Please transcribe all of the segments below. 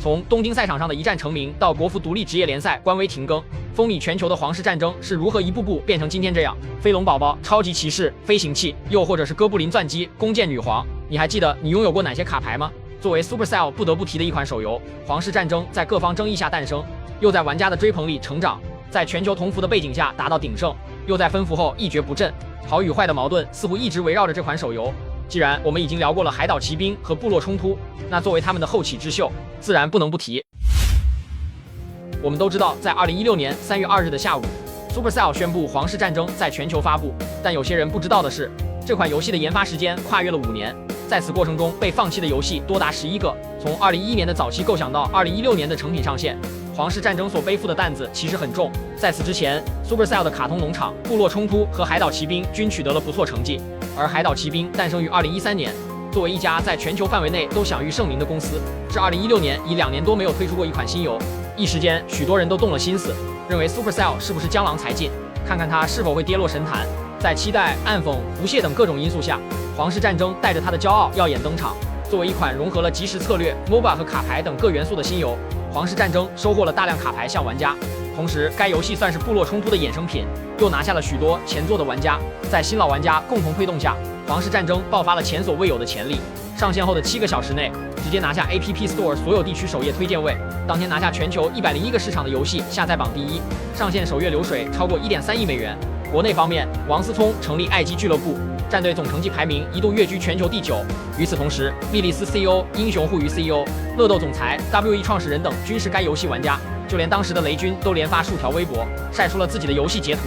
从东京赛场上的一战成名，到国服独立职业联赛官微停更，风靡全球的皇室战争是如何一步步变成今天这样？飞龙宝宝、超级骑士、飞行器，又或者是哥布林钻机、弓箭女皇，你还记得你拥有过哪些卡牌吗？作为 Supercell 不得不提的一款手游，皇室战争在各方争议下诞生，又在玩家的追捧里成长，在全球同服的背景下达到鼎盛，又在分服后一蹶不振。好与坏的矛盾似乎一直围绕着这款手游。既然我们已经聊过了海岛骑兵和部落冲突，那作为他们的后起之秀，自然不能不提。我们都知道，在2016年3月2日的下午 ，Supercell 宣布《皇室战争》在全球发布。但有些人不知道的是，这款游戏的研发时间跨越了5年，在此过程中被放弃的游戏多达11个。从2011年的早期构想到2016年的成品上线，《皇室战争》所背负的担子其实很重。在此之前 ，Supercell 的卡通农场、部落冲突和海岛骑兵均取得了不错成绩。而海岛骑兵诞生于2013年，作为一家在全球范围内都享誉盛名的公司，至2016年已2年多没有推出过一款新游。一时间，许多人都动了心思，认为 Supercell 是不是江郎才尽，看看它是否会跌落神坛。在期待、暗讽、不屑等各种因素下，皇室战争带着它的骄傲耀眼登场。作为一款融合了即时策略、MOBA 和卡牌等各元素的新游，皇室战争收获了大量卡牌向玩家。同时，该游戏算是部落冲突的衍生品，又拿下了许多前作的玩家。在新老玩家共同推动下，皇室战争爆发了前所未有的潜力。上线后的7个小时内，直接拿下 App Store 所有地区首页推荐位，当天拿下全球101个市场的游戏下载榜第1，上线首月流水超过1.3亿美元。国内方面，王思聪成立爱基俱乐部，战队总成绩排名一度跃居全球第9。与此同时，莉莉丝 CEO、英雄互娱 CEO、乐豆总裁、WE 创始人等均是该游戏玩家。就连当时的雷军都连发数条微博，晒出了自己的游戏截图。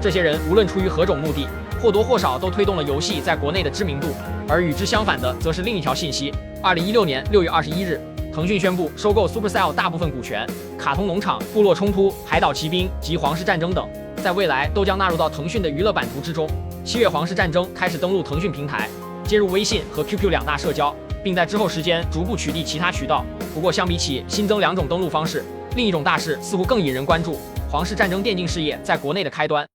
这些人无论出于何种目的，或多或少都推动了游戏在国内的知名度。而与之相反的，则是另一条信息。2016年6月21日，腾讯宣布收购 Supercell 大部分股权，卡通农场、部落冲突、海岛骑兵及皇室战争等，在未来都将纳入到腾讯的娱乐版图之中。7月，皇室战争开始登陆腾讯平台，接入微信和 QQ 2大社交，并在之后时间逐步取缔其他渠道。不过，相比起新增2种登录方式，另一种大事似乎更引人关注：皇室战争电竞事业在国内的开端。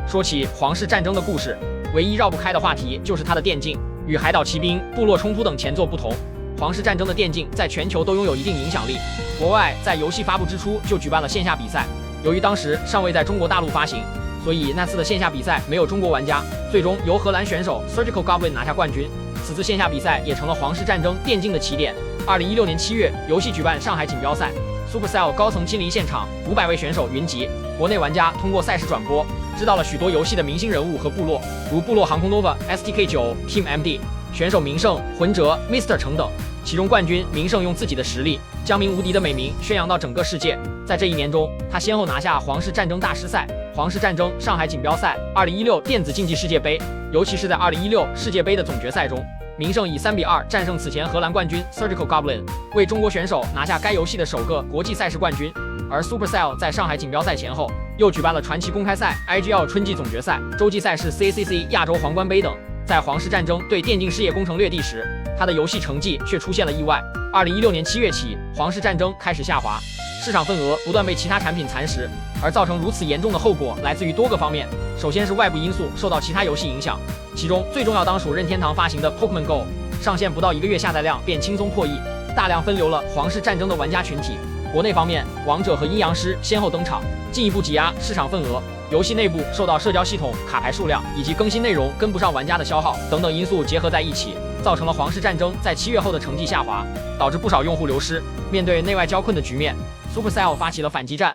说起皇室战争的故事，唯一绕不开的话题就是它的电竞。与海岛骑兵、部落冲突等前作不同，皇室战争的电竞在全球都拥有一定影响力。国外在游戏发布之初就举办了线下比赛，由于当时尚未在中国大陆发行，所以那次的线下比赛没有中国玩家，最终由荷兰选手 Surgical Goblin 拿下冠军。此次线下比赛也成了皇室战争电竞的起点。2016年7月，游戏举办上海锦标赛 ，Supercell 高层亲临现场，500位选手云集。国内玩家通过赛事转播，知道了许多游戏的明星人物和部落，如部落航空 Nova、STK9、Team MD、选手明胜、魂哲、Mr. 成等。其中冠军明胜用自己的实力将名无敌的美名宣扬到整个世界。在这一年中，他先后拿下皇室战争大师赛、皇室战争上海锦标赛、2016电子竞技世界杯，尤其是在2016世界杯的总决赛中，明胜以3-2战胜此前荷兰冠军 Surgical Goblin， 为中国选手拿下该游戏的首个国际赛事冠军。而 Supercell 在上海锦标赛前后又举办了传奇公开赛、IGL 春季总决赛、洲际赛事 CACC 亚洲皇冠杯等。在皇室战争对电竞事业攻城略地时，他的游戏成绩却出现了意外。2016年7月起，皇室战争开始下滑，市场份额不断被其他产品蚕食，而造成如此严重的后果来自于多个方面。首先是外部因素受到其他游戏影响，其中最重要当属任天堂发行的 Pokémon Go， 上线不到1个月下载量便轻松破亿，大量分流了皇室战争的玩家群体。国内方面，王者和阴阳师先后登场，进一步挤压市场份额。游戏内部受到社交系统、卡牌数量以及更新内容跟不上玩家的消耗等等因素结合在一起，造成了皇室战争在7月后的成绩下滑，导致不少用户流失。面对内外交困的局面， Supercell 发起了反击战。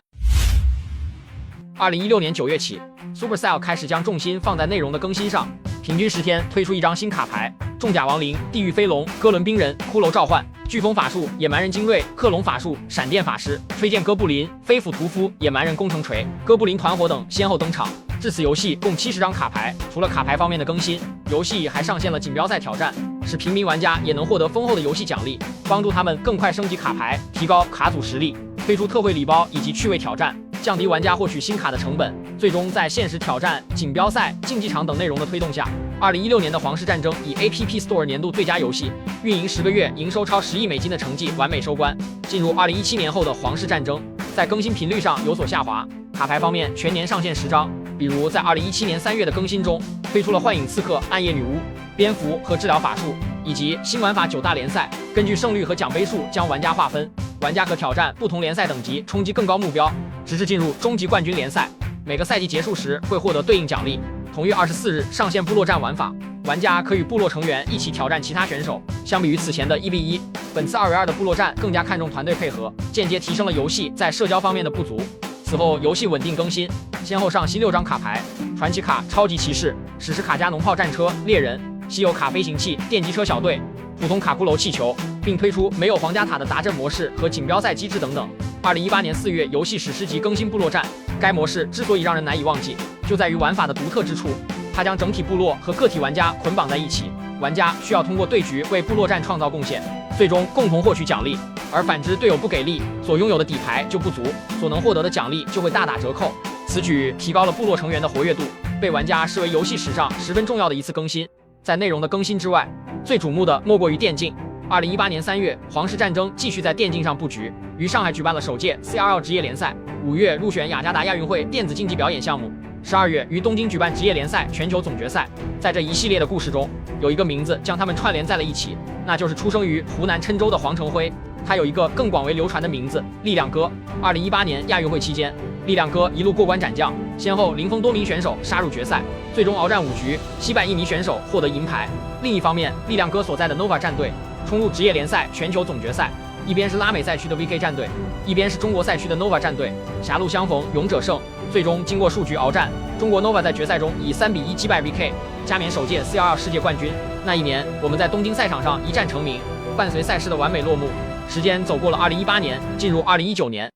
2016年9月起， Supercell 开始将重心放在内容的更新上，平均10天推出一张新卡牌，重甲亡灵、地狱飞龙、哥伦冰人、骷髅召唤、飓风法术、野蛮人精锐、克隆法术、闪电法师、推荐哥布林、飞斧屠夫、野蛮人工程锤、哥布林团伙等先后登场。至此，游戏共70张卡牌。除了卡牌方面的更新，游戏还上线了锦标赛挑战，使平民玩家也能获得丰厚的游戏奖励，帮助他们更快升级卡牌，提高卡组实力，推出特惠礼包以及趣味挑战，降低玩家获取新卡的成本。最终在限时挑战、锦标赛、竞技场等内容的推动下，2016年的皇室战争以 App Store 年度最佳游戏、运营10个月营收超10亿美金的成绩完美收官。进入2017年后的皇室战争，在更新频率上有所下滑，卡牌方面全年上线10张，比如在2017年3月的更新中，推出了幻影刺客、暗夜女巫、蝙蝠和治疗法术，以及新玩法9大联赛，根据胜率和奖杯数将玩家划分，玩家可挑战不同联赛等级，冲击更高目标，直至进入终极冠军联赛。每个赛季结束时会获得对应奖励。同月24日上线部落战玩法，玩家可与部落成员一起挑战其他选手。相比于此前的1v1，本次2v2的部落战更加看重团队配合，间接提升了游戏在社交方面的不足。此后游戏稳定更新，先后上新6张卡牌：传奇卡超级骑士、史诗卡加农炮战车、猎人、稀有卡飞行器、电击车小队、普通卡骷髅气球，并推出没有皇家塔的达阵模式和锦标赛机制等等。2018年4月，游戏史诗级更新部落战。该模式之所以让人难以忘记，就在于玩法的独特之处，它将整体部落和个体玩家捆绑在一起，玩家需要通过对局为部落战创造贡献，最终共同获取奖励。而反之，队友不给力，所拥有的底牌就不足，所能获得的奖励就会大打折扣。此举提高了部落成员的活跃度，被玩家视为游戏史上十分重要的一次更新。在内容的更新之外，最瞩目的莫过于电竞。2018年3月，皇室战争继续在电竞上布局，于上海举办了首届 CRL 职业联赛，5月入选雅加达亚运会电子竞技表演项目，12月于东京举办职业联赛全球总决赛。在这一系列的故事中，有一个名字将他们串联在了一起，那就是出生于湖南郴州的黄成辉。他有一个更广为流传的名字，力量哥。2018年亚运会期间，力量哥一路过关斩将，先后零封多名选手杀入决赛，最终鏖战5局，击败1名选手获得银牌。另一方面，力量哥所在的 Nova 战队冲入职业联赛全球总决赛，一边是拉美赛区的 VK 战队，一边是中国赛区的 Nova 战队，狭路相逢勇者胜。最终经过数局鏖战，中国 Nova 在决赛中以3-1击败 VK， 加冕首届 CRL 世界冠军。那一年，我们在东京赛场上一战成名。伴随赛事的完美落幕，时间走过了2018年，进入2019年。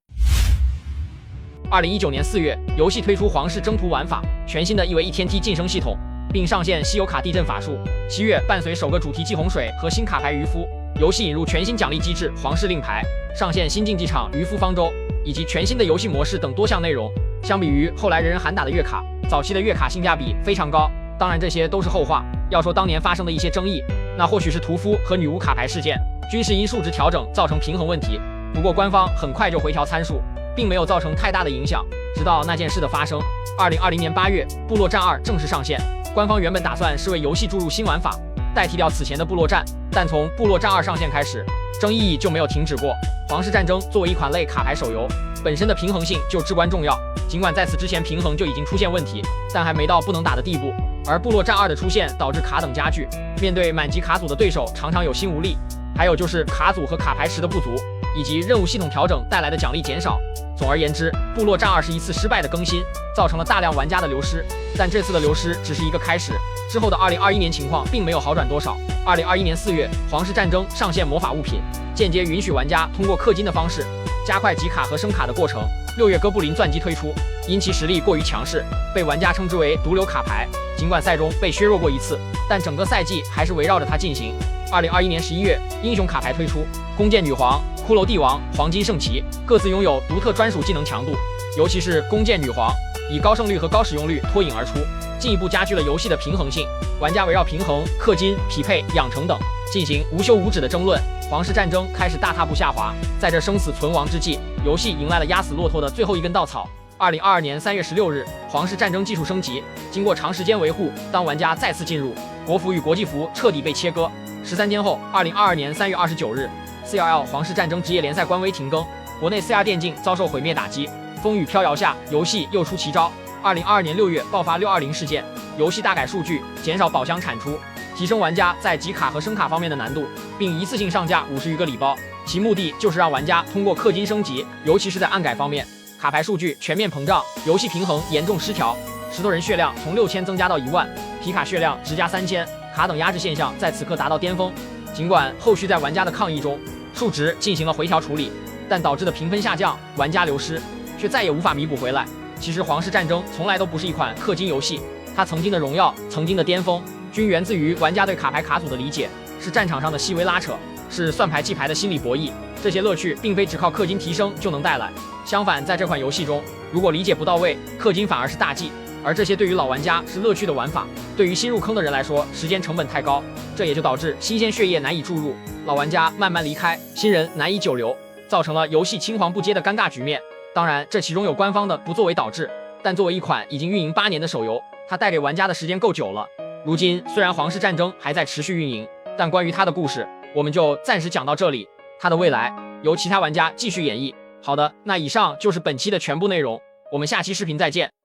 2019年4月，游戏推出皇室征途玩法，全新的1v1TNT晋升系统，并上线稀有卡地震法术。7月，伴随首个主题季洪水和新卡牌渔夫，游戏引入全新奖励机制皇室令牌，上线新竞技场渔夫方舟，以及全新的游戏模式等多项内容。相比于后来人人喊打的月卡，早期的月卡性价比非常高。当然这些都是后话，要说当年发生的一些争议，那或许是屠夫和女巫卡牌事件，均是因数值调整造成平衡问题。不过官方很快就回调参数，并没有造成太大的影响。直到那件事的发生，2020年8月，部落战2正式上线。官方原本打算是为游戏注入新玩法，代替掉此前的部落战，但从部落战2上线开始，争议就没有停止过。皇室战争作为一款类卡牌手游，本身的平衡性就至关重要。尽管在此之前平衡就已经出现问题，但还没到不能打的地步。而部落战2的出现导致卡等加剧，面对满级卡组的对手常常有心无力。还有就是卡组和卡牌池的不足，以及任务系统调整带来的奖励减少。总而言之，部落战2是一次失败的更新，造成了大量玩家的流失。但这次的流失只是一个开始，之后的2021年情况并没有好转多少。2021年4月，皇室战争上线魔法物品，间接允许玩家通过氪金的方式加快集卡和升卡的过程。6月，哥布林钻机推出，因其实力过于强势，被玩家称之为毒瘤卡牌。尽管赛中被削弱过一次，但整个赛季还是围绕着它进行。2021年11月，英雄卡牌推出，弓箭女皇、骷髅帝王、黄金圣骑各自拥有独特专属技能强度，尤其是弓箭女皇以高胜率和高使用率脱颖而出，进一步加剧了游戏的平衡性。玩家围绕平衡、氪金、匹配、养成等进行无休无止的争论，皇室战争开始大踏步下滑。在这生死存亡之际，游戏迎来了压死骆驼的最后一根稻草。2022年3月16日，皇室战争技术升级，经过长时间维护，当玩家再次进入，国服与国际服彻底被切割。13天后，2022年3月29日 ，CRL 皇室战争职业联赛官微停更，国内 CR 电竞遭受毁灭打击。风雨飘摇下，游戏又出奇招。2022年6月爆发620事件，游戏大改数据，减少宝箱产出，提升玩家在集卡和升卡方面的难度，并一次性上架50余个礼包。其目的就是让玩家通过氪金升级，尤其是在暗改方面，卡牌数据全面膨胀，游戏平衡严重失调。石头人血量从6000增加到1万，皮卡血量直加3000，卡等压制现象在此刻达到巅峰。尽管后续在玩家的抗议中，数值进行了回调处理，但导致的评分下降、玩家流失，却再也无法弥补回来。其实皇室战争从来都不是一款氪金游戏，它曾经的荣耀、曾经的巅峰，均源自于玩家对卡牌卡组的理解，是战场上的细微拉扯，是算牌记牌的心理博弈。这些乐趣并非只靠氪金提升就能带来，相反，在这款游戏中，如果理解不到位，氪金反而是大忌。而这些对于老玩家是乐趣的玩法，对于新入坑的人来说，时间成本太高，这也就导致新鲜血液难以注入，老玩家慢慢离开，新人难以久留，造成了游戏青黄不接的尴尬局面。当然，这其中有官方的不作为导致，但作为一款已经运营8年的手游，它带给玩家的时间够久了。如今，虽然皇室战争还在持续运营，但关于他的故事，我们就暂时讲到这里，他的未来由其他玩家继续演绎。好的，那以上就是本期的全部内容，我们下期视频再见。